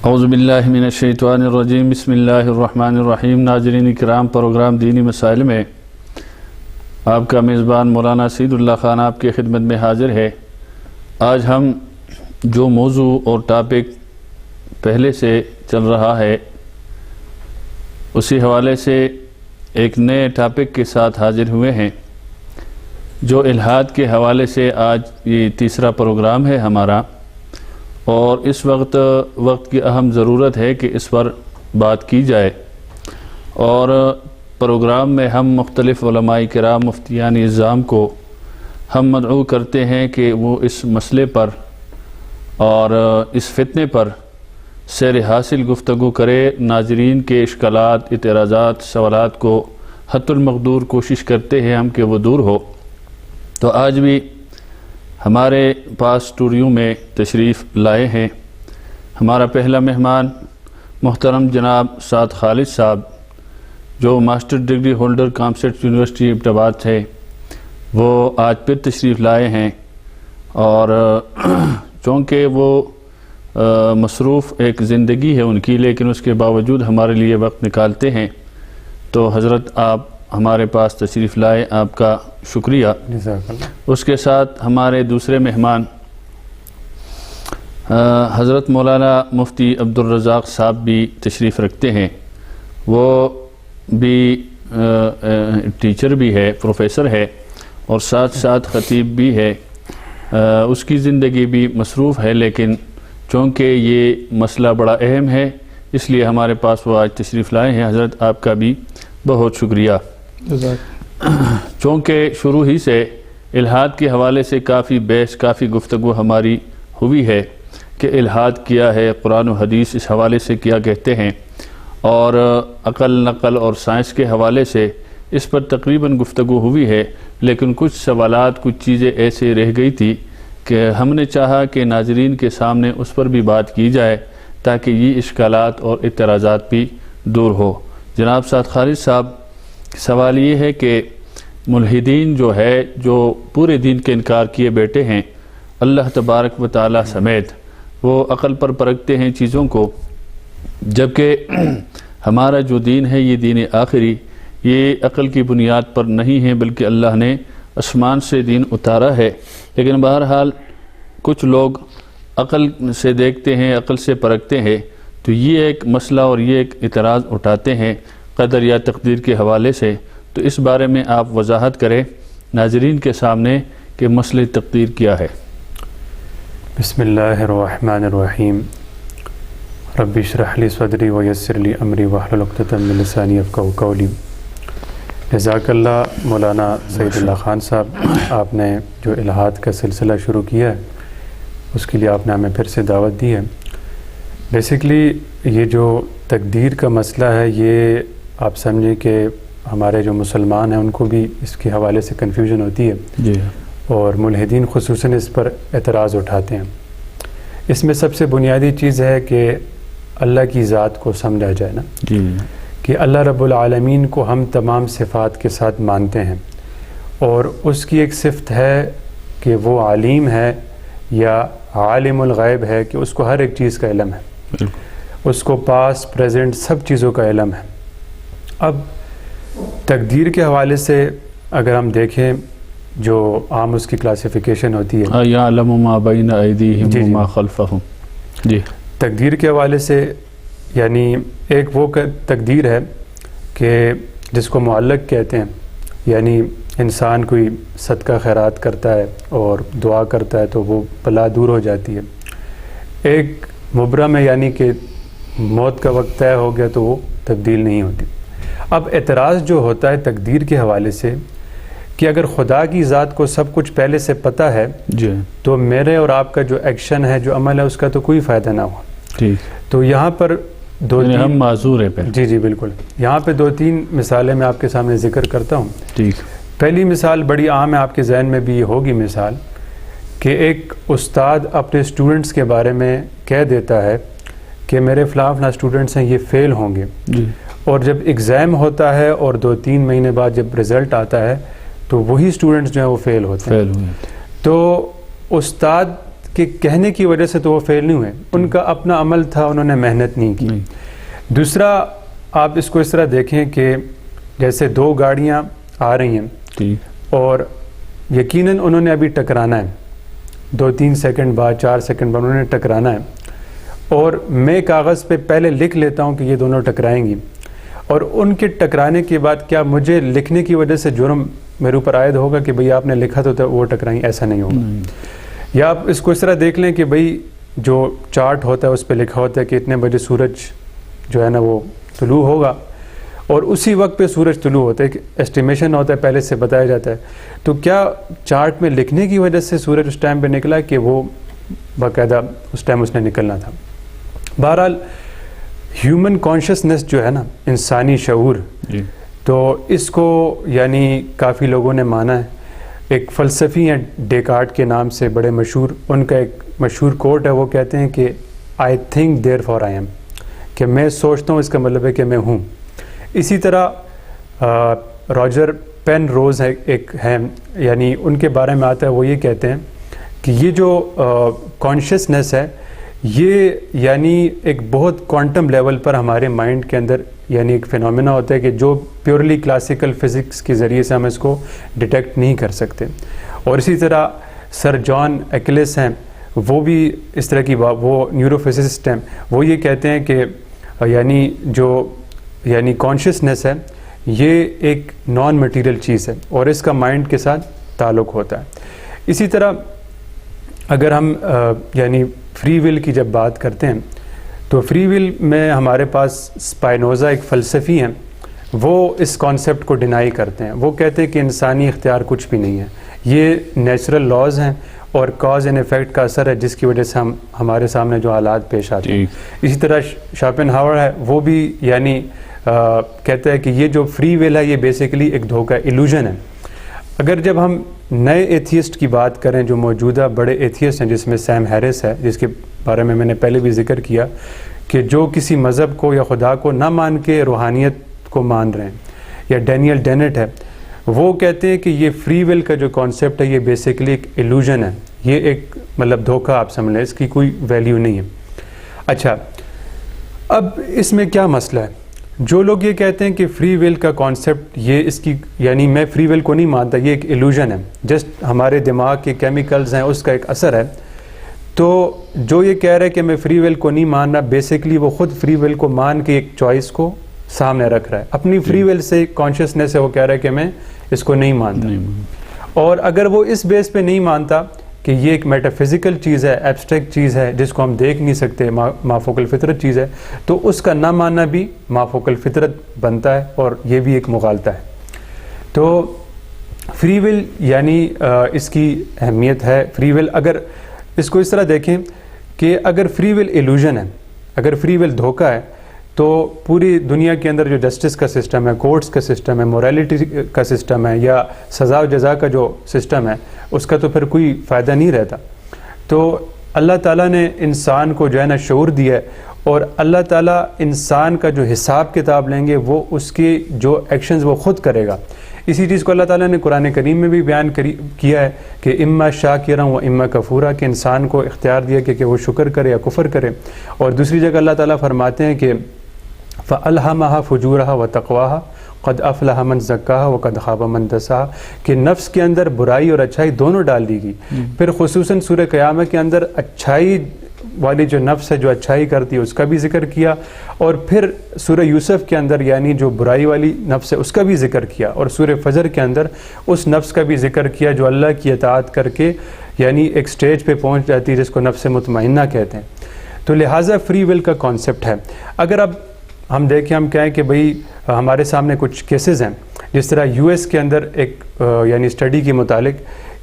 اعوذ باللہ من الشیطان الرجیم بسم اللہ الرحمن الرحیم۔ ناظرین کرام، پروگرام دینی مسائل میں آپ کا میزبان مولانا سعید اللہ خان آپ کی خدمت میں حاضر ہے۔ آج ہم جو موضوع اور ٹاپک پہلے سے چل رہا ہے اسی حوالے سے ایک نئے ٹاپک کے ساتھ حاضر ہوئے ہیں، جو الحاد کے حوالے سے آج یہ تیسرا پروگرام ہے ہمارا، اور اس وقت کی اہم ضرورت ہے کہ اس پر بات کی جائے، اور پروگرام میں ہم مختلف علماء کرام، مفتیان اعظام کو ہم مدعو کرتے ہیں کہ وہ اس مسئلے پر اور اس فتنے پر سیر حاصل گفتگو کرے، ناظرین کے اشکالات، اعتراضات، سوالات کو حد المقدور کوشش کرتے ہیں ہم کہ وہ دور ہو۔ تو آج بھی ہمارے پاس اسٹوڈیو میں تشریف لائے ہیں ہمارا پہلا مہمان محترم جناب سعد خالد صاحب، جو master degree holder کامسٹ university a bit آباد تھے، وہ آج پھر تشریف لائے ہیں، اور چونکہ وہ مصروف ایک زندگی ہے ان کی، لیکن اس کے باوجود ہمارے لیے وقت نکالتے ہیں۔ تو حضرت آپ ہمارے پاس تشریف لائے، آپ کا شکریہ۔ اس کے ساتھ ہمارے دوسرے مہمان حضرت مولانا مفتی عبدالرزاق صاحب بھی تشریف رکھتے ہیں، وہ بھی ٹیچر بھی ہے، پروفیسر ہے، اور ساتھ ساتھ خطیب بھی ہے۔ اس کی زندگی بھی مصروف ہے، لیکن چونکہ یہ مسئلہ بڑا اہم ہے اس لیے ہمارے پاس وہ آج تشریف لائے ہیں۔ حضرت آپ کا بھی بہت شکریہ۔ چونکہ شروع ہی سے الحاد کے حوالے سے کافی بحث، کافی گفتگو ہماری ہوئی ہے کہ الحاد کیا ہے، قرآن و حدیث اس حوالے سے کیا کہتے ہیں، اور عقل، نقل اور سائنس کے حوالے سے اس پر تقریباً گفتگو ہوئی ہے، لیکن کچھ سوالات، کچھ چیزیں ایسے رہ گئی تھی کہ ہم نے چاہا کہ ناظرین کے سامنے اس پر بھی بات کی جائے تاکہ یہ اشکالات اور اعتراضات بھی دور ہو۔ جناب سعد خالد صاحب، سوال یہ ہے کہ ملحدین جو ہے، جو پورے دین کے انکار کیے بیٹھے ہیں، اللہ تبارک و تعالی سمیت، وہ عقل پر پرکھتے ہیں چیزوں کو، جبکہ ہمارا جو دین ہے یہ دین آخری، یہ عقل کی بنیاد پر نہیں ہے، بلکہ اللہ نے آسمان سے دین اتارا ہے۔ لیکن بہرحال کچھ لوگ عقل سے دیکھتے ہیں، عقل سے پرکھتے ہیں، تو یہ ایک مسئلہ اور یہ ایک اعتراض اٹھاتے ہیں قدر یا تقدیر کے حوالے سے۔ تو اس بارے میں آپ وضاحت کریں ناظرین کے سامنے کہ مسئلہ تقدیر کیا ہے۔ بسم اللہ الرحمن الرحیم۔ رب اشرح لی صدری ویسر لی امری واحلل عقدۃ من لسانی یفقہوا قولی۔ جزاک اللہ مولانا سعید اللہ خان صاحب، آپ نے جو الحاد کا سلسلہ شروع کیا ہے اس کے لیے آپ نے ہمیں پھر سے دعوت دی ہے۔ بیسیکلی یہ جو تقدیر کا مسئلہ ہے، یہ آپ سمجھیں کہ ہمارے جو مسلمان ہیں ان کو بھی اس کے حوالے سے کنفیوژن ہوتی ہے، جی، اور ملحدین خصوصاً اس پر اعتراض اٹھاتے ہیں۔ اس میں سب سے بنیادی چیز ہے کہ اللہ کی ذات کو سمجھا جائے نا، جی، کہ اللہ رب العالمین کو ہم تمام صفات کے ساتھ مانتے ہیں، اور اس کی ایک صفت ہے کہ وہ علیم ہے یا عالم الغیب ہے، کہ اس کو ہر ایک چیز کا علم ہے، اس کو پاس، پریزنٹ، سب چیزوں کا علم ہے۔ اب تقدیر کے حوالے سے اگر ہم دیکھیں، جو عام اس کی کلاسیفیکیشن ہوتی ہے، یعلم ما بین ایدیہم جی، وما خلفہم، جی، تقدیر کے حوالے سے یعنی ایک وہ تقدیر ہے کہ جس کو معلق کہتے ہیں، یعنی انسان کوئی صدقہ خیرات کرتا ہے اور دعا کرتا ہے تو وہ بلا دور ہو جاتی ہے۔ ایک مبرم ہے، یعنی کہ موت کا وقت طے ہو گیا تو وہ تبدیل نہیں ہوتی۔ اب اعتراض جو ہوتا ہے تقدیر کے حوالے سے کہ اگر خدا کی ذات کو سب کچھ پہلے سے پتہ ہے، جی، تو میرے اور آپ کا جو ایکشن ہے، جو عمل ہے، اس کا تو کوئی فائدہ نہ ہوا۔ ٹھیک، تو یہاں پر ہم معذور ہیں پہ۔ جی بالکل، یہاں پہ 2-3 مثالیں میں آپ کے سامنے ذکر کرتا ہوں۔ ٹھیک، پہلی مثال بڑی عام ہے، آپ کے ذہن میں بھی یہ ہوگی مثال، کہ ایک استاد اپنے اسٹوڈنٹس کے بارے میں کہہ دیتا ہے کہ میرے فلاں اسٹوڈنٹس ہیں، یہ فیل ہوں گے، جی، اور جب ایگزام ہوتا ہے اور 2-3 مہینے بعد جب رزلٹ آتا ہے تو وہی اسٹوڈنٹس جو ہیں وہ فیل ہوتے ہیں۔ تو استاد کہ کہنے کی وجہ سے تو وہ فیل نہیں ہوئے, ان کا اپنا عمل تھا, انہوں نے محنت نہیں کی. دوسرا آپ اس کو اس طرح دیکھیں کہ جیسے دو گاڑیاں آ رہی ہیں اور یقیناً انہوں نے ابھی ٹکرانا ہے, 2-3 سیکنڈ بعد 4 سیکنڈ بعد انہوں نے ٹکرانا ہے, اور میں کاغذ پہ پہلے لکھ لیتا ہوں کہ یہ دونوں ٹکرائیں گی, اور ان کے ٹکرانے کے بعد کیا مجھے لکھنے کی وجہ سے جرم میرے اوپر عائد ہوگا کہ بھئی آپ نے لکھا تو وہ ٹکرائیں؟ ایسا نہیں ہوگا. یا آپ اس کو اس طرح دیکھ لیں کہ بھئی جو چارٹ ہوتا ہے اس پہ لکھا ہوتا ہے کہ اتنے بجے سورج جو ہے نا وہ طلوع ہوگا, اور اسی وقت پہ سورج طلوع ہوتا ہے, ایسٹیمیشن ہوتا ہے, پہلے سے بتایا جاتا ہے. تو کیا چارٹ میں لکھنے کی وجہ سے سورج اس ٹائم پہ نکلا کہ وہ باقاعدہ اس ٹائم اس نے نکلنا تھا؟ بہرحال ہیومن کانشسنس جو ہے نا, انسانی شعور, تو اس کو یعنی کافی لوگوں نے مانا ہے. ایک فلسفی ہیں ڈیکارٹ کے نام سے, بڑے مشہور, ان کا ایک مشہور کوٹ ہے, وہ کہتے ہیں کہ I think there for I am, کہ میں سوچتا ہوں اس کا مطلب ہے کہ میں ہوں. اسی طرح راجر پین روز ایک ہیں, یعنی ان کے بارے میں آتا ہے, وہ یہ کہتے ہیں کہ یہ جو کانشسنس ہے یہ یعنی ایک بہت کوانٹم لیول پر ہمارے مائنڈ کے اندر یعنی ایک فینومینا ہوتا ہے کہ جو پیورلی کلاسیکل فزکس کے ذریعے سے ہم اس کو ڈیٹیکٹ نہیں کر سکتے. اور اسی طرح سر جان ایکلس ہیں, وہ بھی اس طرح کی وہ نیورو فزسسٹ ہیں, وہ یہ کہتے ہیں کہ یعنی کانشسنس ہے یہ ایک نان مٹیریل چیز ہے اور اس کا مائنڈ کے ساتھ تعلق ہوتا ہے. اسی طرح اگر ہم یعنی فری ول کی جب بات کرتے ہیں تو فری ول میں ہمارے پاس اسپائنوزا ایک فلسفی ہیں, وہ اس کانسیپٹ کو ڈینائی کرتے ہیں. وہ کہتے ہیں کہ انسانی اختیار کچھ بھی نہیں ہے, یہ نیچرل لاز ہیں اور کاز اینڈ افیکٹ کا اثر ہے جس کی وجہ سے ہمارے سامنے جو حالات پیش آتے ہیں. اسی طرح شاپن ہاور ہے, وہ بھی یعنی کہتا ہے کہ یہ جو فری ول ہے یہ بیسیکلی ایک دھوکہ, ایلوژن ہے. اگر جب ہم نئے ایتھیسٹ کی بات کریں, جو موجودہ بڑے ایتھیسٹ ہیں جس میں سیم ہیرس ہے, جس کے بارے میں نے پہلے بھی ذکر کیا کہ جو کسی مذہب کو یا خدا کو نہ مان کے روحانیت کو مان رہے ہیں, یا ڈینیل ڈینٹ ہے, وہ کہتے ہیں کہ یہ فری ول کا جو کانسیپٹ ہے یہ بیسیکلی ایک ایلوژن ہے, یہ ایک مطلب دھوکہ آپ سمجھ لیں, اس کی کوئی ویلیو نہیں ہے. اچھا, اب اس میں کیا مسئلہ ہے؟ جو لوگ یہ کہتے ہیں کہ فری ول کا کانسیپٹ یہ اس کی یعنی میں فری ول کو نہیں مانتا, یہ ایک ایلوژن ہے, جسٹ ہمارے دماغ کے کیمیکلز ہیں اس کا ایک اثر ہے, تو جو یہ کہہ رہے کہ میں فری ول کو نہیں ماننا, بیسیکلی وہ خود فری ول کو مان کے ایک چوائس کو سامنے رکھ رہا ہے, اپنی فری ول سے کانشسنس ہے وہ کہہ رہا ہے کہ میں اس کو نہیں مانتا. اور اگر وہ اس بیس پہ نہیں مانتا کہ یہ ایک میٹافزیکل چیز ہے, ایبسٹریکٹ چیز ہے جس کو ہم دیکھ نہیں سکتے, مافوق الفطرت چیز ہے, تو اس کا نہ ماننا بھی مافوق الفطرت بنتا ہے اور یہ بھی ایک مغالطہ ہے. تو فری ول یعنی اس کی اہمیت ہے. فری ول اگر اس کو اس طرح دیکھیں کہ اگر فری ول ایلوژن ہے, اگر فری ول دھوکہ ہے, تو پوری دنیا کے اندر جو جسٹس کا سسٹم ہے, کورٹس کا سسٹم ہے, موریلٹی کا سسٹم ہے, یا سزا و جزا کا جو سسٹم ہے, اس کا تو پھر کوئی فائدہ نہیں رہتا. تو اللہ تعالیٰ نے انسان کو جو ہے نا شعور دیا ہے, اور اللہ تعالیٰ انسان کا جو حساب کتاب لیں گے وہ اس کے جو ایکشنز وہ خود کرے گا. اسی چیز کو اللہ تعالیٰ نے قرآن کریم میں بھی بیان کیا ہے کہ اما شاکرا و اما کفورا, کہ انسان کو اختیار دیا کہ وہ شکر کرے یا کفر کرے. اور دوسری جگہ اللہ تعالیٰ فرماتے ہیں کہ فَأَلْهَمَهَا فُجُورَهَا وَتَقْوَاهَا قَدْ أَفْلَحَ مَنْ زَكَّاهَا وَقَدْ خَابَ مَنْ دَسَّاهَا, کہ نفس کے اندر برائی اور اچھائی دونوں ڈال دی گئی. پھر خصوصاً سورہ قیامہ کے اندر اچھائی والی جو نفس ہے جو اچھائی کرتی ہے اس کا بھی ذکر کیا, اور پھر سورہ یوسف کے اندر یعنی جو برائی والی نفس ہے اس کا بھی ذکر کیا, اور سورہ فجر کے اندر اس نفس کا بھی ذکر کیا جو اللہ کی اطاعت کر کے یعنی ایک سٹیج پہ پہنچ جاتی ہے جس کو نفس مطمئنہ کہتے ہیں. تو لہٰذا فری ول کا کانسیپٹ ہے. اگر اب ہم دیکھیں, ہم کہیں کہ بھئی ہمارے سامنے کچھ کیسز ہیں, جس طرح یو ایس کے اندر ایک یعنی اسٹڈی کے متعلق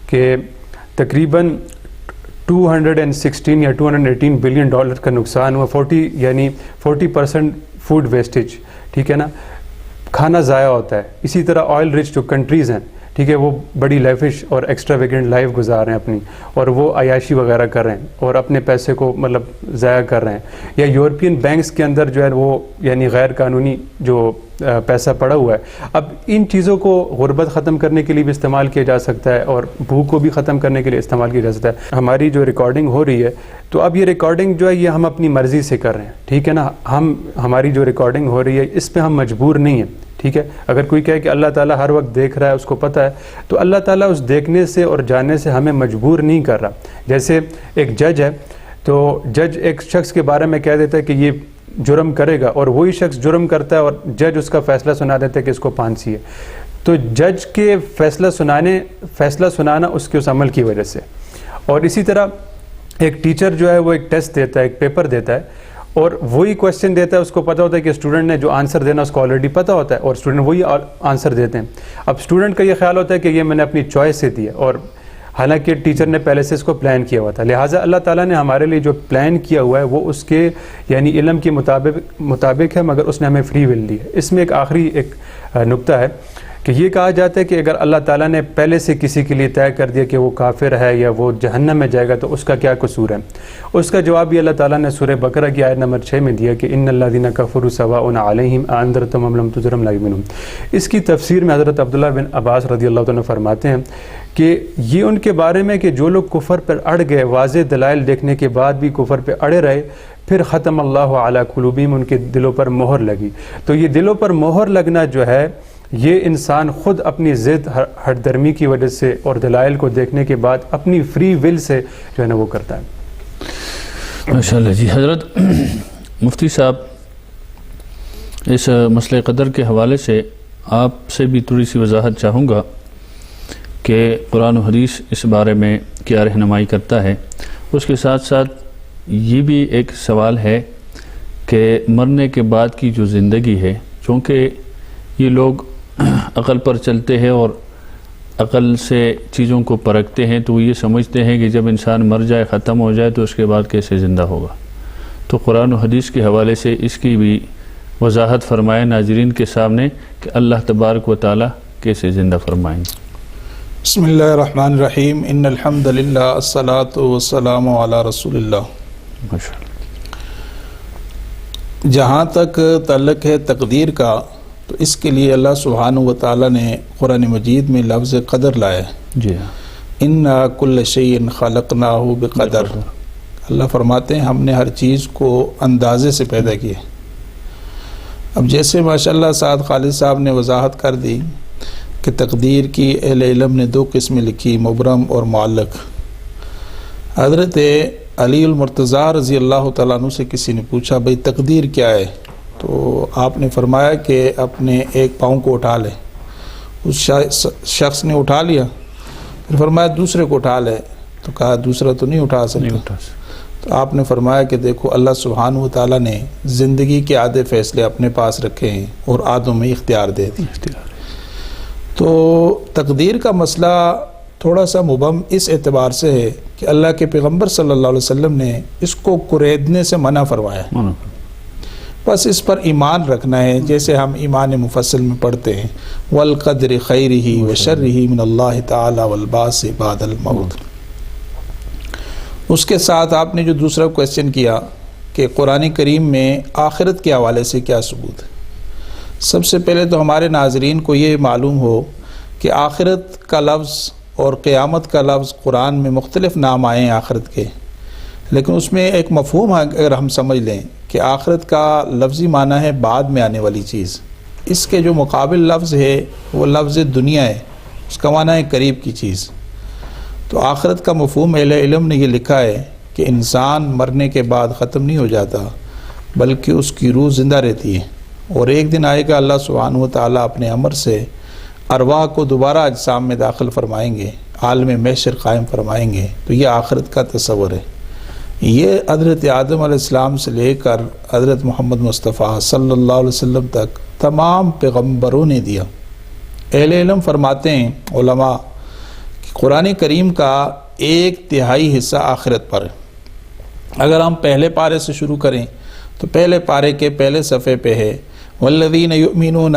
کہ تقریباً 216 یا 218 بلین ڈالر کا نقصان ہوا, 40% فوڈ ویسٹیج, ٹھیک ہے نا, کھانا ضائع ہوتا ہے. اسی طرح آئل رچ جو کنٹریز ہیں ٹھیک ہے، وہ بڑی لیفش اور ایکسٹرا ویگنٹ لائف گزار رہے ہیں اپنی، اور وہ عیاشی وغیرہ کر رہے ہیں اور اپنے پیسے کو مطلب ضائع کر رہے ہیں، یا یورپین بینکس کے اندر جو ہے وہ یعنی غیر قانونی جو پیسہ پڑا ہوا ہے. اب ان چیزوں کو غربت ختم کرنے کے لیے بھی استعمال کیا جا سکتا ہے اور بھوک کو بھی ختم کرنے کے لیے استعمال کیا جا سکتا ہے. ہماری جو ریکارڈنگ ہو رہی ہے تو اب یہ ریکارڈنگ جو ہے یہ ہم اپنی مرضی سے کر رہے ہیں، ٹھیک ہے نا. ہماری جو ریکارڈنگ ہو رہی ہے اس پہ ہم مجبور نہیں ہیں، ٹھیک ہے. اگر کوئی کہے کہ اللہ تعالیٰ ہر وقت دیکھ رہا ہے، اس کو پتہ ہے، تو اللہ تعالیٰ اس دیکھنے سے اور جاننے سے ہمیں مجبور نہیں کر رہا. جیسے ایک جج ہے تو جج ایک شخص کے بارے میں کہہ دیتا ہے کہ یہ جرم کرے گا، اور وہی شخص جرم کرتا ہے اور جج اس کا فیصلہ سنا دیتا ہے کہ اس کو پھانسی ہے. تو جج کے فیصلہ سنانا اس کے اس عمل کی وجہ سے. اور اسی طرح ایک ٹیچر جو ہے وہ ایک ٹیسٹ دیتا ہے، ایک پیپر دیتا ہے، اور وہی کویسچن دیتا ہے، اس کو پتہ ہوتا ہے کہ اسٹوڈنٹ نے جو آنسر دینا اس کو آلریڈی پتہ ہوتا ہے، اور اسٹوڈنٹ وہی آنسر دیتے ہیں. اب اسٹوڈنٹ کا یہ خیال ہوتا ہے کہ یہ میں نے اپنی چوائس سے دی ہے، اور حالانکہ ٹیچر نے پہلے سے اس کو پلان کیا ہوا تھا. لہٰذا اللہ تعالیٰ نے ہمارے لیے جو پلان کیا ہوا ہے وہ اس کے یعنی علم کے مطابق ہے، مگر اس نے ہمیں فری ول دی ہے. اس میں ایک آخری ایک نقطہ ہے کہ یہ کہا جاتا ہے کہ اگر اللہ تعالیٰ نے پہلے سے کسی کے لیے طے کر دیا کہ وہ کافر ہے یا وہ جہنم میں جائے گا تو اس کا کیا قصور ہے. اس کا جواب بھی اللہ تعالیٰ نے سورہ بقرہ کی آیت نمبر 6 میں دیا کہ ان الذین کفروا سواء علیہم اانذرتہم ام لم تنذرہم لا یؤمنون. اس کی تفسیر میں حضرت عبداللہ بن عباس رضی اللہ عنہ فرماتے ہیں کہ یہ ان کے بارے میں کہ جو لوگ کفر پر اڑ گئے، واضح دلائل دیکھنے کے بعد بھی کفر پہ اڑے رہے، پھر ختم اللہ علی قلوبہم، ان کے دلوں پر مہر لگی. تو یہ دلوں پر مہر لگنا جو ہے یہ انسان خود اپنی ضد ہٹ درمی کی وجہ سے اور دلائل کو دیکھنے کے بعد اپنی فری ول سے جو ہے نا وہ کرتا ہے. ماشاءاللہ جی. حضرت مفتی صاحب، اس مسئلہ قدر کے حوالے سے آپ سے بھی تھوڑی سی وضاحت چاہوں گا کہ قرآن و حدیث اس بارے میں کیا رہنمائی کرتا ہے. اس کے ساتھ ساتھ یہ بھی ایک سوال ہے کہ مرنے کے بعد کی جو زندگی ہے، چونکہ یہ لوگ عقل پر چلتے ہیں اور عقل سے چیزوں کو پرکھتے ہیں، تو وہ یہ سمجھتے ہیں کہ جب انسان مر جائے، ختم ہو جائے، تو اس کے بعد کیسے زندہ ہوگا. تو قرآن و حدیث کے حوالے سے اس کی بھی وضاحت فرمائے ناظرین کے سامنے کہ اللہ تبارک و تعالی کیسے زندہ فرمائیں گے. بسم اللہ الرحمن الرحیم. ان الحمد للہ الصلاۃ والسلام علی رسول اللہ. ماشاءاللہ. جہاں تک تعلق ہے تقدیر کا، تو اس کے لیے اللہ سبحانہ و تعالیٰ نے قرآن مجید میں لفظ قدر لایا ہے. جی ہاں. انا کل شیء خلقناہ بقدر. اللہ فرماتے ہیں ہم نے ہر چیز کو اندازے سے پیدا کیا. اب جیسے ماشاءاللہ سعد خالد صاحب نے وضاحت کر دی کہ تقدیر کی اہل علم نے 2 قسمیں لکھی، مبرم اور معلق. حضرت علی المرتضیٰ رضی اللہ تعالیٰ عنہ سے کسی نے پوچھا بھئی تقدیر کیا ہے، تو آپ نے فرمایا کہ اپنے ایک پاؤں کو اٹھا لے. اس شخص نے اٹھا لیا، پھر فرمایا دوسرے کو اٹھا لے، تو کہا دوسرا تو نہیں اٹھا سکتا. تو آپ نے فرمایا کہ دیکھو اللہ سبحانہ و تعالیٰ نے زندگی کے آدھے فیصلے اپنے پاس رکھے ہیں اور آدھوں میں اختیار دے دی. تو تقدیر کا مسئلہ تھوڑا سا مبہم اس اعتبار سے ہے کہ اللہ کے پیغمبر صلی اللہ علیہ وسلم نے اس کو قریدنے سے منع فرمایا. بس اس پر ایمان رکھنا ہے، جیسے ہم ایمان مفصل میں پڑھتے ہیں والقدر خیرہ وشرہ من اللہ تعالی والبعث بعد الموت. اس کے ساتھ آپ نے جو دوسرا کویسچن کیا کہ قرآن کریم میں آخرت کے حوالے سے کیا ثبوت ہے. سب سے پہلے تو ہمارے ناظرین کو یہ معلوم ہو کہ آخرت کا لفظ اور قیامت کا لفظ قرآن میں مختلف نام آئے ہیں آخرت کے، لیکن اس میں ایک مفہوم ہے اگر ہم سمجھ لیں کہ آخرت کا لفظی معنی ہے بعد میں آنے والی چیز. اس کے جو مقابل لفظ ہے وہ لفظ دنیا ہے، اس کا معنی ہے قریب کی چیز. تو آخرت کا مفہوم اہل علم نے یہ لکھا ہے کہ انسان مرنے کے بعد ختم نہیں ہو جاتا، بلکہ اس کی روح زندہ رہتی ہے، اور ایک دن آئے گا اللہ سبحانہ و تعالیٰ اپنے امر سے ارواح کو دوبارہ اجسام میں داخل فرمائیں گے، عالم محشر قائم فرمائیں گے. تو یہ آخرت کا تصور ہے. یہ حضرت آدم علیہ السلام سے لے کر حضرت محمد مصطفیٰ صلی اللہ علیہ وسلم تک تمام پیغمبروں نے دیا. اہل علم فرماتے ہیں علماء کہ قرآن کریم کا 1/3 حصہ آخرت پر ہے. اگر ہم پہلے پارے سے شروع کریں تو پہلے پارے کے پہلے صفحے پہ ہے والذین یؤمنون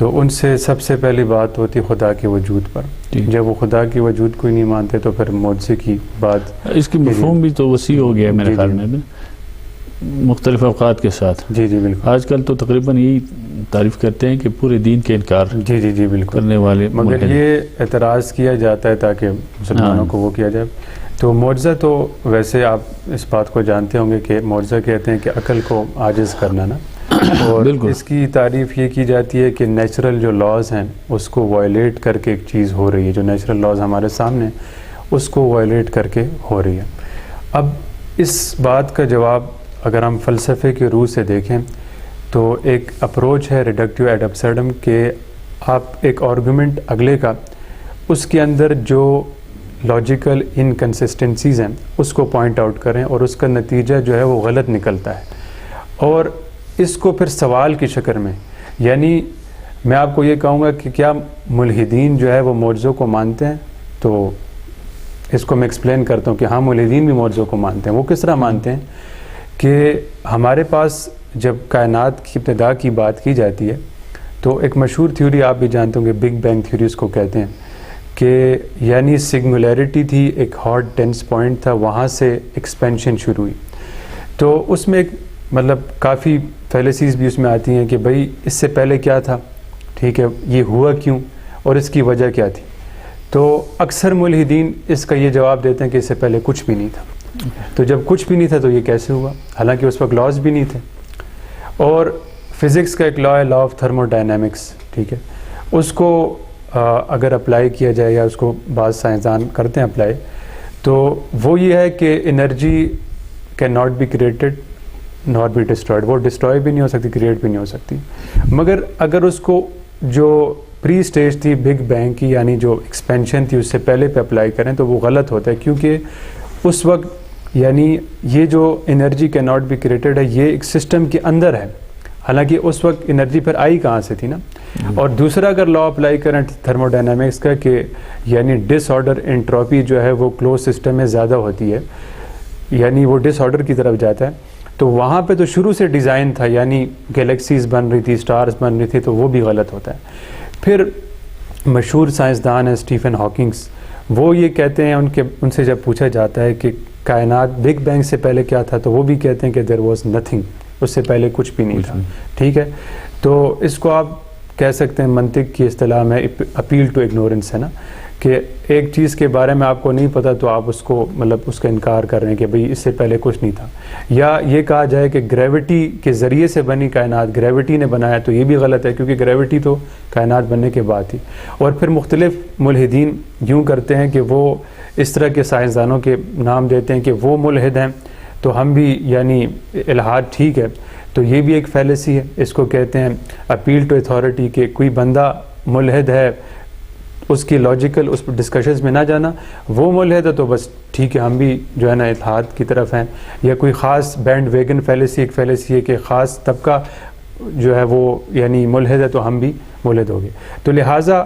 تو ان سے سب سے پہلی بات ہوتی خدا کے وجود پر. جب وہ خدا کے وجود کو ہی نہیں مانتے تو پھر معجزے کی بات. اس کی مفہوم بھی تو وسیع ہو گیا ہے میرے خیال میں مختلف اوقات کے ساتھ. جی بالکل. آج کل تو تقریباً یہی تعریف کرتے ہیں کہ پورے دین کے انکار جی بالکل کرنے والے. مگر یہ اعتراض کیا جاتا ہے تاکہ مسلمانوں کو وہ کیا جائے. تو معجزہ تو ویسے آپ اس بات کو جانتے ہوں گے کہ معجزہ کہتے ہیں کہ عقل کو عاجز کرنا نا. اور اس کی تعریف یہ کی جاتی ہے کہ نیچرل جو لاز ہیں اس کو وائلیٹ کر کے ایک چیز ہو رہی ہے. جو نیچرل لاز ہمارے سامنے اس کو وائلیٹ کر کے ہو رہی ہے. اب اس بات کا جواب اگر ہم فلسفے کے روح سے دیکھیں تو ایک اپروچ ہے ریڈکٹیو ایڈ ابسرڈم کہ آپ ایک آرگومنٹ اگلے کا اس کے اندر جو لاجیکل انکنسسٹنسیز ہیں اس کو پوائنٹ آؤٹ کریں اور اس کا نتیجہ جو ہے وہ غلط نکلتا ہے. اور اس کو پھر سوال کی شکل میں یعنی میں آپ کو یہ کہوں گا کہ کیا ملحدین جو ہے وہ معجزوں کو مانتے ہیں. تو اس کو میں ایکسپلین کرتا ہوں کہ ہاں ملحدین بھی معجزوں کو مانتے ہیں. وہ کس طرح مانتے ہیں کہ ہمارے پاس جب کائنات کی ابتدا کی بات کی جاتی ہے تو ایک مشہور تھیوری آپ بھی جانتے ہوں گے بگ بینگ تھیوری اس کو کہتے ہیں کہ یعنی سنگولیرٹی تھی ایک ہاٹ ڈینس پوائنٹ تھا وہاں سے ایکسپینشن شروع ہوئی. تو اس میں ایک مطلب کافی فیلسیز بھی اس میں آتی ہیں کہ بھئی اس سے پہلے کیا تھا, ٹھیک ہے, یہ ہوا کیوں اور اس کی وجہ کیا تھی. تو اکثر ملحدین اس کا یہ جواب دیتے ہیں کہ اس سے پہلے کچھ بھی نہیں تھا. تو جب کچھ بھی نہیں تھا تو یہ کیسے ہوا, حالانکہ اس وقت لاز بھی نہیں تھے. اور فزکس کا ایک لا ہے, لا آف تھرمو ڈائنامکس, ٹھیک ہے, اس کو اگر اپلائی کیا جائے یا اس کو بعض سائنسدان کرتے ہیں اپلائی, تو وہ یہ ہے کہ energy can not be created not be destroyed. وہ ڈسٹرائے بھی نہیں ہو سکتی, کریٹ بھی نہیں ہو سکتی. مگر اگر اس کو جو پری اسٹیج تھی بگ بینگ کی یعنی جو ایکسپینشن تھی اس سے پہلے پہ اپلائی کریں تو وہ غلط ہوتا ہے, کیونکہ اس وقت یعنی یہ جو انرجی کی ناٹ بی کریٹڈ ہے یہ ایک سسٹم کے اندر ہے, حالانکہ اس وقت انرجی پھر آئی کہاں سے تھی نا. اور دوسرا اگر لا اپلائی کریں تھرمو ڈائنامکس کا کہ یعنی ڈس آرڈر انٹروپی جو ہے وہ کلوز سسٹم میں زیادہ ہوتی ہے, یعنی وہ ڈس آرڈر کی طرف جاتا ہے. تو وہاں پہ تو شروع سے ڈیزائن تھا, یعنی گلیکسیز بن رہی تھی, سٹارز بن رہی تھی, تو وہ بھی غلط ہوتا ہے. پھر مشہور سائنسدان ہیں اسٹیفن ہاکنگس, وہ یہ کہتے ہیں ان سے جب پوچھا جاتا ہے کہ کائنات بگ بینگ سے پہلے کیا تھا, تو وہ بھی کہتے ہیں کہ دیر واز نتھنگ, اس سے پہلے کچھ بھی نہیں تھا. ٹھیک ہے, تو اس کو آپ کہہ سکتے ہیں منطق کی اصطلاح میں اپیل ٹو اگنورنس ہے نا, کہ ایک چیز کے بارے میں آپ کو نہیں پتہ تو آپ اس کو مطلب اس کا انکار کر رہے ہیں کہ بھئی اس سے پہلے کچھ نہیں تھا. یا یہ کہا جائے کہ گریوٹی کے ذریعے سے بنی کائنات, گریوٹی نے بنایا, تو یہ بھی غلط ہے کیونکہ گریوٹی تو کائنات بننے کے بعد تھی. اور پھر مختلف ملحدین یوں کرتے ہیں کہ وہ اس طرح کے سائنسدانوں کے نام دیتے ہیں کہ وہ ملحد ہیں تو ہم بھی یعنی الحاد ٹھیک ہے. تو یہ بھی ایک فیلسی ہے, اس کو کہتے ہیں اپیل ٹو اتھارٹی, کہ کوئی بندہ ملحد ہے اس کی لاجیکل اس ڈسکشنز میں نہ جانا, وہ ملحد ہے تو بس ٹھیک ہے ہم بھی جو ہے نا الحاد کی طرف ہیں. یا کوئی خاص بینڈ ویگن فیلسی, ایک فیلسی ہے کہ خاص طبقہ جو ہے وہ یعنی ملحد ہے تو ہم بھی ملحد ہو گئے. تو لہٰذا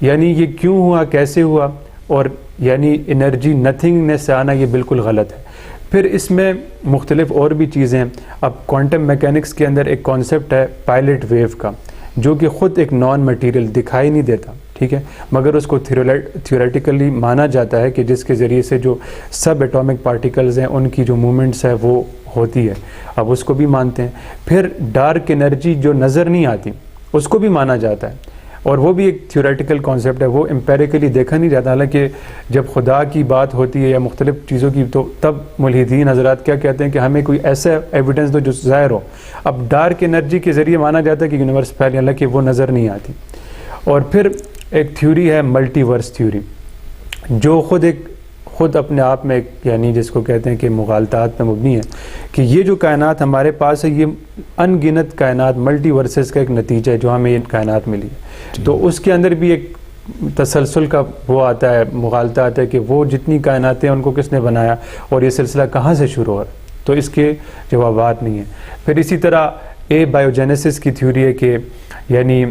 یعنی یہ کیوں ہوا, کیسے ہوا, اور یعنی انرجی نتھنگنیس سے آنا یہ بالکل غلط ہے. پھر اس میں مختلف اور بھی چیزیں. اب کوانٹم میکینکس کے اندر ایک کانسیپٹ ہے پائلٹ ویو کا, جو کہ خود ایک نان مٹیریل دکھائی نہیں دیتا, ٹھیک ہے, مگر اس کو تھیوریٹیکلی مانا جاتا ہے کہ جس کے ذریعے سے جو سب ایٹامک پارٹیکلز ہیں ان کی جو مومنٹس ہے وہ ہوتی ہے. اب اس کو بھی مانتے ہیں. پھر ڈارک انرجی جو نظر نہیں آتی اس کو بھی مانا جاتا ہے, اور وہ بھی ایک تھیوریٹیکل کانسیپٹ ہے, وہ امپیریکلی دیکھا نہیں جاتا. حالانکہ جب خدا کی بات ہوتی ہے یا مختلف چیزوں کی تو تب ملحدین حضرات کیا کہتے ہیں کہ ہمیں کوئی ایسا ایویڈنس دو جو ظاہر ہو. اب ڈارک انرجی کے ذریعے مانا جاتا ہے کہ یونیورس پھیل, حالانکہ وہ نظر نہیں آتی. اور پھر ایک تھیوری ہے ملٹی ورس تھیوری, جو خود اپنے آپ میں یعنی جس کو کہتے ہیں کہ مغالطات پہ مبنی ہے, کہ یہ جو کائنات ہمارے پاس ہے یہ ان گنت کائنات ملٹی ورسز کا ایک نتیجہ ہے جو ہمیں یہ کائنات ملی ہے. تو اس کے اندر بھی ایک تسلسل کا وہ آتا ہے, مغالطہ آتا ہے کہ وہ جتنی کائناتیں ہیں ان کو کس نے بنایا اور یہ سلسلہ کہاں سے شروع ہوا, تو اس کے جوابات نہیں ہیں. پھر اسی طرح اے بایوجینیسس کی تھیوری ہے کہ یعنی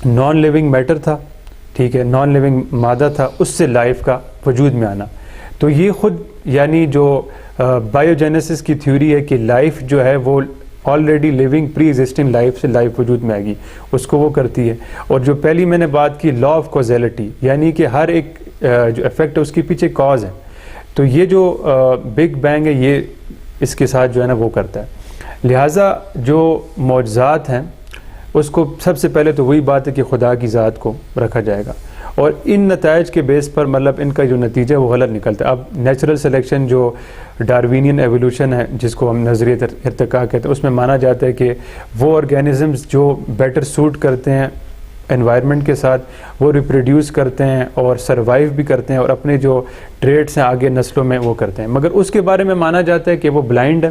نان لیونگ میٹر تھا, ٹھیک ہے, نان لیونگ مادہ تھا, اس سے لائف کا وجود میں آنا. تو یہ خود یعنی جو بایوجینیسس کی تھیوری ہے کہ لائف جو ہے وہ آلریڈی لیونگ پری ایگزسٹنگ لائف سے لائف وجود میں آئے گی، اس کو وہ کرتی ہے۔ اور جو پہلی میں نے بات کی لا آف کوزیلٹی، یعنی کہ ہر ایک جو افیکٹ ہے اس کے پیچھے کاز ہے، تو یہ جو بگ بینگ ہے یہ اس کے ساتھ جو ہے نا وہ کرتا ہے۔ لہٰذا جو معجزات ہیں اس کو سب سے پہلے تو وہی بات ہے کہ خدا کی ذات کو رکھا جائے گا، اور ان نتائج کے بیس پر مطلب ان کا جو نتیجہ وہ غلط نکلتا ہے۔ اب نیچرل سلیکشن جو ڈاروینین ایولیوشن ہے جس کو ہم نظریہ ارتقاء کہتے ہیں، اس میں مانا جاتا ہے کہ وہ آرگینزمز جو بیٹر سوٹ کرتے ہیں انوائرمنٹ کے ساتھ وہ ریپروڈیوس کرتے ہیں اور سروائیو بھی کرتے ہیں اور اپنے جو ٹریٹس ہیں آگے نسلوں میں وہ کرتے ہیں، مگر اس کے بارے میں مانا جاتا ہے کہ وہ بلائنڈ ہے،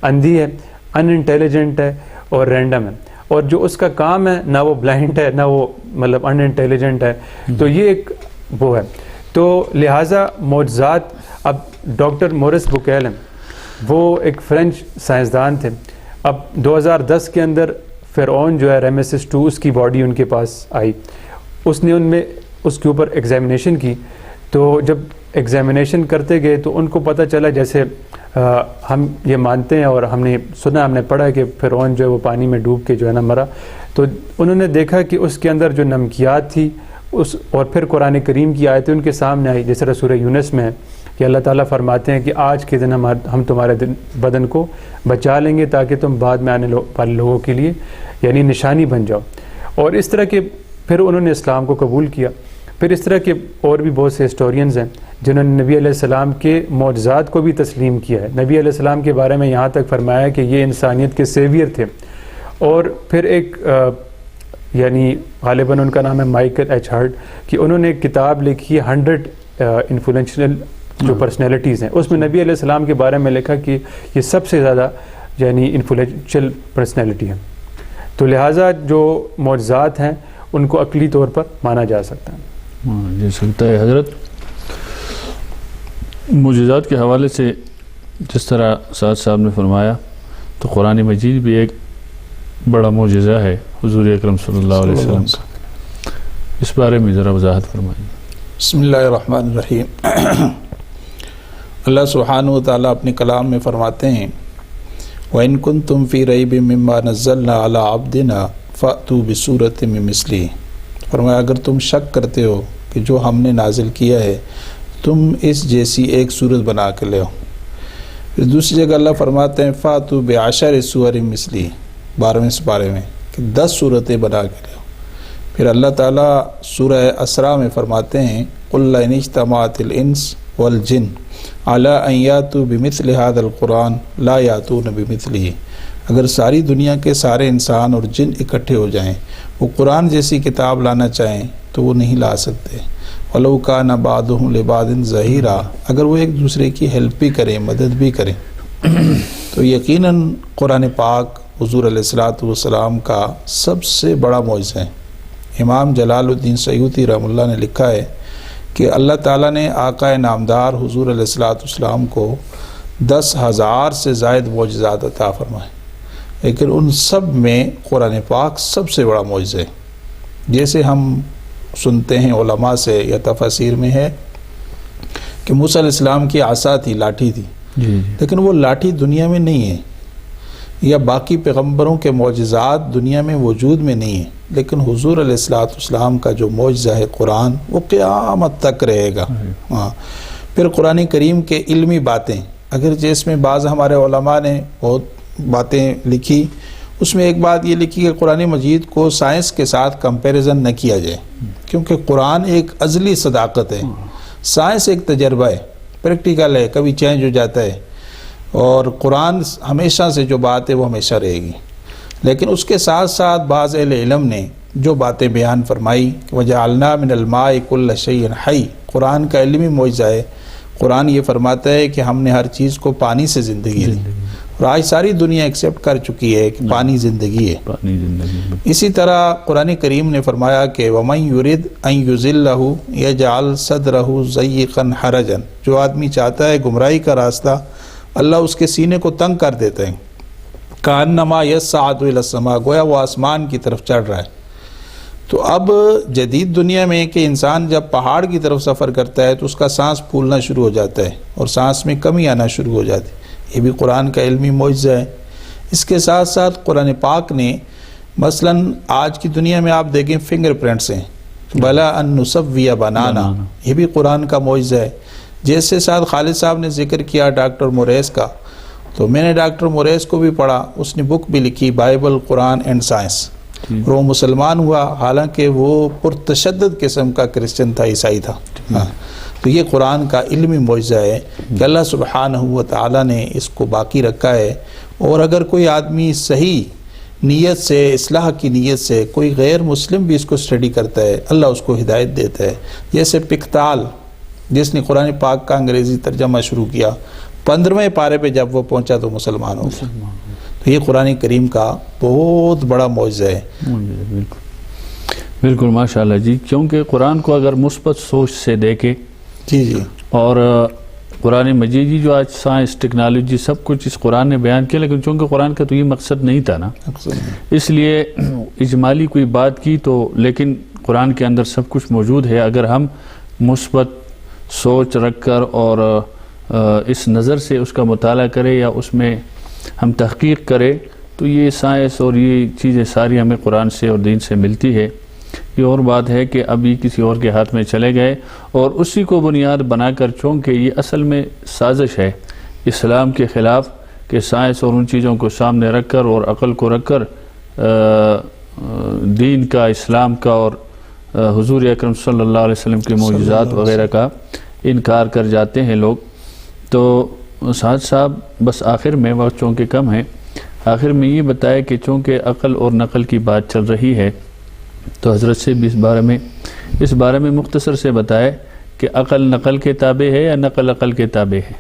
اندھی ہے، ان انٹیلیجنٹ ہے اور رینڈم ہے، اور جو اس کا کام ہے نہ وہ بلائنڈ ہے نہ وہ مطلب ان انٹیلیجنٹ ہے، تو یہ ایک وہ ہے۔ تو لہٰذا معجزات، اب ڈاکٹر مورس بوکیل ہیں، وہ ایک فرینچ سائنسدان تھے، اب 2010 کے اندر فرعون جو ہے ریمیسس 2 اس کی باڈی ان کے پاس آئی، اس نے ان میں اس کے اوپر ایگزامینیشن کی، تو جب ایگزامینیشن کرتے گئے تو ان کو پتہ چلا، جیسے ہم یہ مانتے ہیں اور ہم نے سنا، ہم نے پڑھا کہ فرعون جو ہے وہ پانی میں ڈوب کے جو ہے نا مرا، تو انہوں نے دیکھا کہ اس کے اندر جو نمکیات تھی اس، اور پھر قرآن کریم کی آیتیں ان کے سامنے آئی، جیسے سورہ یونس میں ہے کہ اللہ تعالیٰ فرماتے ہیں کہ آج کے دن ہم تمہارے بدن کو بچا لیں گے تاکہ تم بعد میں آنے والے لوگوں کے لیے یعنی نشانی بن جاؤ، اور اس طرح کے پھر انہوں نے اسلام کو قبول کیا۔ پھر اس طرح کے اور بھی بہت سے ہسٹورینز ہیں جنہوں نے نبی علیہ السلام کے معجزات کو بھی تسلیم کیا ہے۔ نبی علیہ السلام کے بارے میں یہاں تک فرمایا کہ یہ انسانیت کے سیویئر تھے، اور پھر ایک یعنی غالباً ان کا نام ہے مائیکل ایچ ہارٹ، کہ انہوں نے ایک کتاب لکھی ہے 100 انفلوئنشل جو پرسنالٹیز ہیں، اس میں نبی علیہ السلام کے بارے میں لکھا کہ یہ سب سے زیادہ یعنی انفلوئنشل پرسنالٹی ہے۔ تو لہٰذا جو معجزات ہیں ان کو عقلی طور پر مانا جا سکتا ہے۔ جی سکتا ہے حضرت، معجزات کے حوالے سے جس طرح سعد صاحب نے فرمایا تو قرآن مجید بھی ایک بڑا معجزہ ہے حضور اکرم صلی اللہ علیہ وسلم کا، اس بارے میں ذرا وضاحت فرمائیے۔ بسم اللہ الرحمن الرحیم۔ اللہ سبحانہ و تعالیٰ اپنے کلام میں فرماتے ہیں وَإِن كُنتُمْ فِي رَيْبٍ مِّمَّا نَزَّلْنَا عَلَىٰ عَبْدِنَا فَأْتُوا بِسُورَةٍ مِّن مِّثْلِهِ، فرمایا اگر تم شک کرتے ہو کہ جو ہم نے نازل کیا ہے تم اس جیسی ایک صورت بنا کے لے آؤ۔ پھر دوسری جگہ اللہ فرماتے ہیں فَأْتُوا بِعَشَرِ سُوَرٍ مِّثْلِهِ، 12ویں سپارے میں کہ 10 صورتیں بنا کے لے آؤ۔ پھر اللہ تعالیٰ سورہ اسراء میں فرماتے ہیں قُلْ لَئِنِ اجْتَمَعَتِ الْإِنسُ وَالْجِنُّ عَلَىٰ أَن يَأْتُوا بِمِثْلِ هَٰذَا الْقُرْآنِ لَا يَأْتُونَ بِمِثْلِهِ، اگر ساری دنیا کے سارے انسان اور جن اکٹھے ہو جائیں وہ قرآن جیسی کتاب لانا چاہیں تو وہ نہیں لا سکتے۔ وَلَوْ كَانَ بَعْضُهُمْ لِبَعْضٍ ظَهِيرًا، اگر وہ ایک دوسرے کی ہیلپ بھی کریں، مدد بھی کریں۔ تو یقیناً قرآن پاک حضور علیہ السلام کا سب سے بڑا معجزہ ہے۔ امام جلال الدین سیوطی رحمہ اللہ نے لکھا ہے کہ اللہ تعالیٰ نے آقا نامدار حضور علیہ السلام کو 10,000 سے زائد معجزات عطا فرمائے، لیکن ان سب میں قرآن پاک سب سے بڑا معجزہ ہے۔ جیسے ہم سنتے ہیں علماء سے یا تفاسیر میں ہے کہ موسیٰ علیہ السلام کی عصا تھی، لاٹھی تھی، لیکن وہ لاٹھی دنیا میں نہیں ہے، یا باقی پیغمبروں کے معجزات دنیا میں وجود میں نہیں ہیں، لیکن حضور علیہ السلام کا جو معجزہ ہے قرآن وہ قیامت تک رہے گا۔ پھر قرآن کریم کے علمی باتیں، اگرچہ اس میں بعض ہمارے علماء نے بہت باتیں لکھی، اس میں ایک بات یہ لکھی کہ قرآن مجید کو سائنس کے ساتھ کمپیریزن نہ کیا جائے، کیونکہ قرآن ایک ازلی صداقت ہے، سائنس ایک تجربہ ہے، پریکٹیکل ہے، کبھی چینج ہو جاتا ہے، اور قرآن ہمیشہ سے جو بات ہے وہ ہمیشہ رہے گی۔ لیکن اس کے ساتھ ساتھ بعض اہل علم نے جو باتیں بیان فرمائی کہ وَجَعَلْنَا مِنَ الْمَاءِ كُلَّ شَيْءٍ حَيٍّ، قرآن کا علمی معجزہ ہے۔ قرآن یہ فرماتا ہے کہ ہم نے ہر چیز کو پانی سے زندگی دی، اور آج ساری دنیا ایکسیپٹ کر چکی ہے کہ پانی زندگی ہے۔ اسی طرح قرآن کریم نے فرمایا کہ وَمَن يُرِدْ أَن يُضِلَّهُ يَجْعَلْ صَدْرَهُ ضَيِّقًا حَرَجًا، جو آدمی چاہتا ہے گمراہی کا راستہ اللہ اس کے سینے کو تنگ کر دیتا ہے، کأنما یصعد الی السماء، گویا وہ آسمان کی طرف چڑھ رہا ہے۔ تو اب جدید دنیا میں کہ انسان جب پہاڑ کی طرف سفر کرتا ہے تو اس کا سانس پھولنا شروع ہو جاتا ہے اور سانس میں کمی آنا شروع ہو جاتی ہے، یہ بھی قرآن کا علمی معجزہ ہے۔ اس کے ساتھ ساتھ قرآن پاک نے مثلاً آج کی دنیا میں آپ دیکھیں فنگر پرنٹس ہیں، بلا ان نسوی بنانا، یہ بھی قرآن کا معجزہ ہے۔ جیسے ساتھ خالد صاحب نے ذکر کیا ڈاکٹر موریس کا، تو میں نے ڈاکٹر موریس کو بھی پڑھا، اس نے بک بھی لکھی بائبل، قرآن اینڈ سائنس، اور وہ مسلمان ہوا، حالانکہ وہ پرتشدد قسم کا کرسچن تھا، عیسائی تھا۔ تو یہ قرآن کا علمی معجزہ ہے کہ اللہ سبحانہ و تعالیٰ نے اس کو باقی رکھا ہے، اور اگر کوئی آدمی صحیح نیت سے، اصلاح کی نیت سے، کوئی غیر مسلم بھی اس کو اسٹڈی کرتا ہے، اللہ اس کو ہدایت دیتا ہے۔ جیسے پکتال جس نے قرآن پاک کا انگریزی ترجمہ شروع کیا، 15ویں پارے پہ جب وہ پہنچا تو مسلمان ہو گیا۔ تو یہ قرآن کریم کا بہت بڑا معجزہ ہے۔ بالکل ماشاء اللہ جی، کیونکہ قرآن کو اگر مثبت سوچ سے دیکھے جی جی، اور قرآن مجید جو آج سائنس، ٹیکنالوجی سب کچھ اس قرآن نے بیان کیا، لیکن چونکہ قرآن کا تو یہ مقصد نہیں تھا نا، اس لیے اجمالی کوئی بات کی تو، لیکن قرآن کے اندر سب کچھ موجود ہے۔ اگر ہم مثبت سوچ رکھ کر اور اس نظر سے اس کا مطالعہ کرے یا اس میں ہم تحقیق کرے تو یہ سائنس اور یہ چیزیں ساری ہمیں قرآن سے اور دین سے ملتی ہے۔ یہ اور بات ہے کہ اب یہ کسی اور کے ہاتھ میں چلے گئے اور اسی کو بنیاد بنا کر، چونکہ یہ اصل میں سازش ہے اسلام کے خلاف کہ سائنس اور ان چیزوں کو سامنے رکھ کر اور عقل کو رکھ کر دین کا، اسلام کا اور حضور اکرم صلی اللہ علیہ وسلم کے معجزات وغیرہ کا انکار کر جاتے ہیں لوگ۔ تو سعد صاحب بس آخر میں، وقت چونکہ کم ہے، آخر میں یہ بتائے کہ چونکہ عقل اور نقل کی بات چل رہی ہے تو حضرت سے بھی اس بارے میں مختصر سے بتائے کہ عقل نقل کے تابع ہے یا نقل عقل کے تابع ہے؟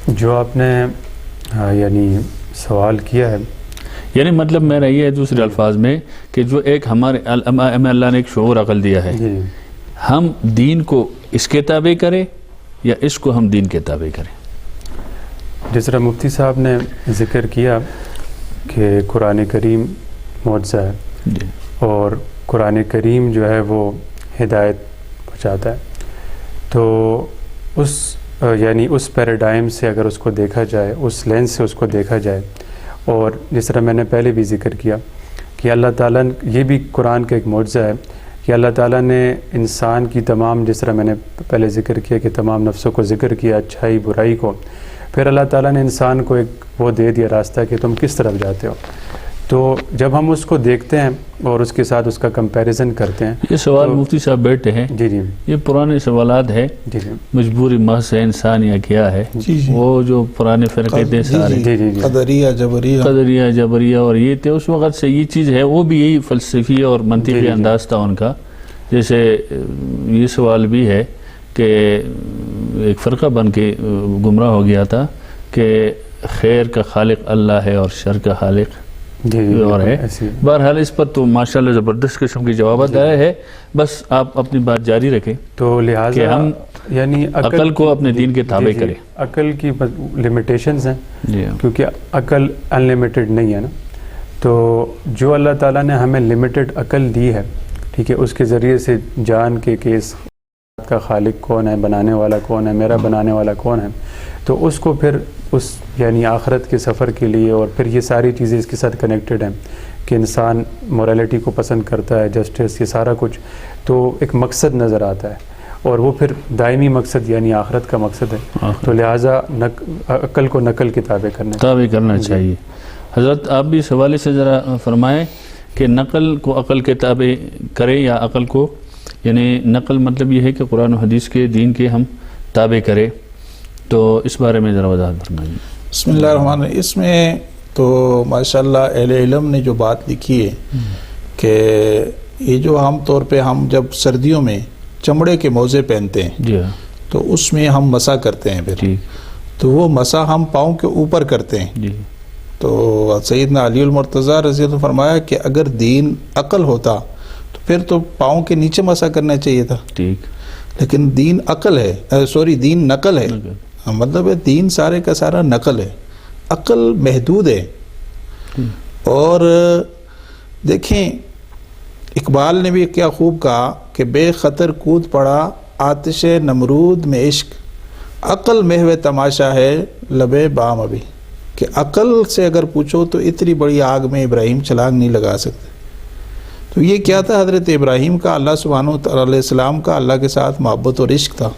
جو آپ نے یعنی سوال کیا ہے، یعنی مطلب میرا یہ ہے دوسرے الفاظ میں کہ جو ایک ہمارے اللہ نے ایک شعور عقل دیا ہے، ہم دین کو اس کے تابع کریں یا اس کو ہم دین کے تابع کریں؟ جس طرح مفتی صاحب نے ذکر کیا کہ قرآن کریم معجزہ ہے اور قرآن کریم جو ہے وہ ہدایت پہنچاتا ہے، تو اس پیراڈائم سے اگر اس کو دیکھا جائے، اس لینس سے اس کو دیکھا جائے، اور جس طرح میں نے پہلے بھی ذکر کیا کہ اللہ تعالیٰ، یہ بھی قرآن کا ایک معجزہ ہے کہ اللہ تعالیٰ نے انسان کی تمام، جس طرح میں نے پہلے ذکر کیا کہ تمام نفسوں کو ذکر کیا، اچھائی برائی کو، پھر اللہ تعالیٰ نے انسان کو ایک وہ دے دیا راستہ کہ تم کس طرف جاتے ہو۔ تو جب ہم اس کو دیکھتے ہیں اور اس کے ساتھ اس کا کمپیریزن کرتے ہیں، یہ سوال مفتی صاحب بیٹھے ہیں، جی جی، یہ پرانے سوالات ہے، جی جی، مجبوری محض ہے انسان یا کیا ہے، وہ جو پرانے فرقے تھے سارے، جی جی، قدریہ جبریہ اور یہ تھے، اس وقت سے یہ چیز ہے، وہ بھی یہی فلسفی اور منطقی انداز تھا ان کا۔ جیسے یہ سوال بھی ہے کہ ایک فرقہ بن کے گمراہ ہو گیا تھا کہ خیر کا خالق اللہ ہے اور شر کا خالق اور ہے۔ بہرحال اس پر تو ماشاءاللہ زبردست قسم کی جوابات آئے ہیں، بس آپ اپنی بات جاری رکھیں تو لہٰذا کہ ہم یعنی عقل کو اپنے دین کے تابع کریں۔ عقل کی لمیٹیشنز ہیں، کیونکہ عقل انلیمیٹڈ نہیں ہے نا، تو جو اللہ تعالیٰ نے ہمیں لمیٹڈ عقل دی ہے، ٹھیک ہے، اس کے ذریعے سے جان کے کیس کا خالق کون ہے، بنانے والا کون ہے، میرا بنانے والا کون ہے، تو اس کو پھر اس یعنی آخرت کے سفر کے لیے، اور پھر یہ ساری چیزیں اس کے ساتھ کنیکٹڈ ہیں کہ انسان موریلٹی کو پسند کرتا ہے، جسٹس، یہ سارا کچھ، تو ایک مقصد نظر آتا ہے، اور وہ پھر دائمی مقصد یعنی آخرت کا مقصد ہے، تو لہٰذا عقل کو نقل کے تابع کرنا چاہیے۔ حضرت آپ بھی اس حوالے سے ذرا فرمائیں کہ نقل کو عقل کے تابع کریں یا عقل کو، یعنی نقل مطلب یہ ہے کہ قرآن و حدیث کے دین کے ہم تابع کریں، تو اس بارے میں ذرا وضاحت فرمائیے۔ بسم اللہ الرحمن الرحیم۔ اس میں تو ماشاءاللہ اہل علم نے جو بات لکھی ہے کہ یہ جو عام طور پہ ہم جب سردیوں میں چمڑے کے موزے پہنتے ہیں تو اس میں ہم مسح کرتے ہیں، پھر تو وہ مسح ہم پاؤں کے اوپر کرتے ہیں۔ تو سیدنا علی المرتضیٰ رضی اللہ عنہ فرمایا کہ اگر دین عقل ہوتا تو پھر تو پاؤں کے نیچے مسح کرنا چاہیے تھا، لیکن دین عقل ہے، دین نقل ہے، مطلب ہے دین سارے کا سارا نقل ہے، عقل محدود ہے۔ اور دیکھیں اقبال نے بھی کیا خوب کہا کہ بے خطر کود پڑا آتش نمرود میں عشق، عقل محو تماشا ہے لبے بام ابھی، کہ عقل سے اگر پوچھو تو اتنی بڑی آگ میں ابراہیم چھلانگ نہیں لگا سکتے۔ تو یہ کیا تھا؟ حضرت ابراہیم کا اللہ سبحانہ و تعالیٰ علیہ السلام کا اللہ کے ساتھ محبت اور عشق تھا۔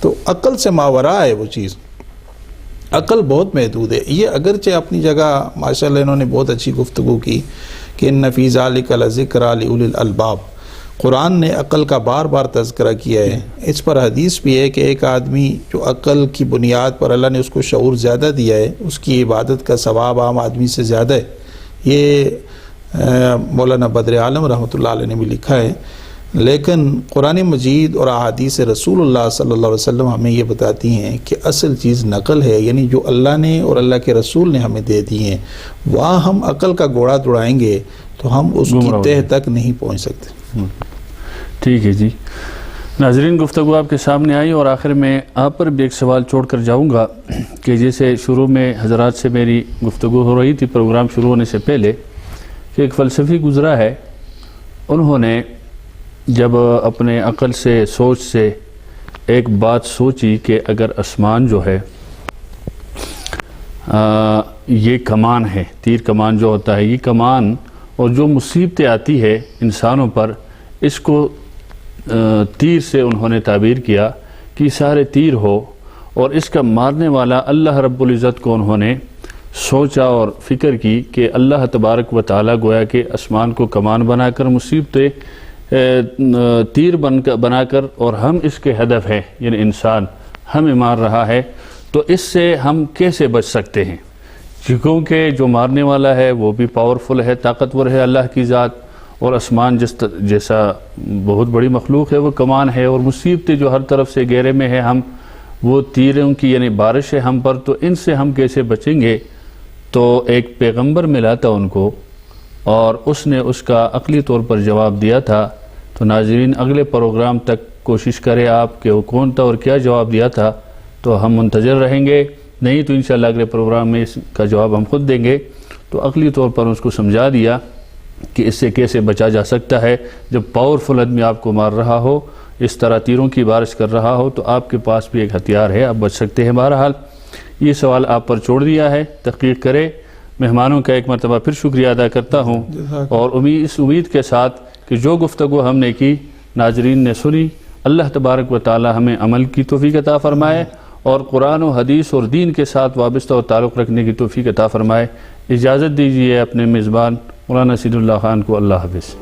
تو عقل سے ماورا ہے وہ چیز، عقل بہت محدود ہے۔ یہ اگرچہ اپنی جگہ ماشاءاللہ انہوں نے بہت اچھی گفتگو کی کہ ان فی ذالک لذکری لأولی الالباب، قرآن نے عقل کا بار بار تذکرہ کیا ہے۔ اس پر حدیث بھی ہے کہ ایک آدمی جو عقل کی بنیاد پر اللہ نے اس کو شعور زیادہ دیا ہے، اس کی عبادت کا ثواب عام آدمی سے زیادہ ہے۔ یہ مولانا بدر عالم رحمۃ اللہ علیہ نے بھی لکھا ہے۔ لیکن قرآن مجید اور احادیث رسول اللہ صلی اللہ علیہ وسلم ہمیں یہ بتاتی ہیں کہ اصل چیز نقل ہے، یعنی جو اللہ نے اور اللہ کے رسول نے ہمیں دے دی ہیں، وہاں ہم عقل کا گھوڑا دوڑائیں گے تو ہم اس کی تہ تک نہیں پہنچ سکتے۔ ٹھیک ہے جی ناظرین، گفتگو آپ کے سامنے آئی، اور آخر میں آپ پر بھی ایک سوال چھوڑ کر جاؤں گا کہ جیسے شروع میں حضرات سے میری گفتگو ہو رہی تھی پروگرام شروع ہونے سے پہلے، کہ ایک فلسفی گزرا ہے، انہوں نے جب اپنے عقل سے سوچ سے ایک بات سوچی کہ اگر آسمان جو ہے یہ کمان ہے، تیر کمان جو ہوتا ہے، یہ کمان اور جو مصیبتیں آتی ہے انسانوں پر، اس کو تیر سے انہوں نے تعبیر کیا کہ سارے تیر ہو، اور اس کا مارنے والا اللہ رب العزت کو انہوں نے سوچا اور فکر کی کہ اللہ تبارک و تعالیٰ گویا کہ آسمان کو کمان بنا کر مصیبتیں تیر بنا کر، اور ہم اس کے ہدف ہیں، یعنی انسان ہمیں مار رہا ہے، تو اس سے ہم کیسے بچ سکتے ہیں؟ کیونکہ جو مارنے والا ہے وہ بھی پاورفل ہے، طاقتور ہے اللہ کی ذات، اور آسمان جیسا بہت بڑی مخلوق ہے وہ کمان ہے، اور مصیبتیں جو ہر طرف سے گھیرے میں ہے ہم، وہ تیروں کی یعنی بارش ہے ہم پر، تو ان سے ہم کیسے بچیں گے؟ تو ایک پیغمبر ملا تھا ان کو، اور اس نے اس کا عقلی طور پر جواب دیا تھا۔ تو ناظرین اگلے پروگرام تک کوشش کریں آپ کہ وہ کون تھا اور کیا جواب دیا تھا، تو ہم منتظر رہیں گے، نہیں تو انشاءاللہ اگلے پروگرام میں اس کا جواب ہم خود دیں گے۔ تو عقلی طور پر اس کو سمجھا دیا کہ اس سے کیسے بچا جا سکتا ہے، جب پاورفل آدمی آپ کو مار رہا ہو، اس طرح تیروں کی بارش کر رہا ہو، تو آپ کے پاس بھی ایک ہتھیار ہے، آپ بچ سکتے ہیں۔ بہرحال یہ سوال آپ پر چھوڑ دیا ہے، تحقیق کریں۔ مہمانوں کا ایک مرتبہ پھر شکریہ ادا کرتا ہوں، اور اس امید کے ساتھ کہ جو گفتگو ہم نے کی ناظرین نے سنی، اللہ تبارک و تعالی ہمیں عمل کی توفیق عطا فرمائے، اور قرآن و حدیث اور دین کے ساتھ وابستہ و تعلق رکھنے کی توفیق عطا فرمائے۔ اجازت دیجیے اپنے میزبان مولانا سید اللہ خان کو۔ اللہ حافظ۔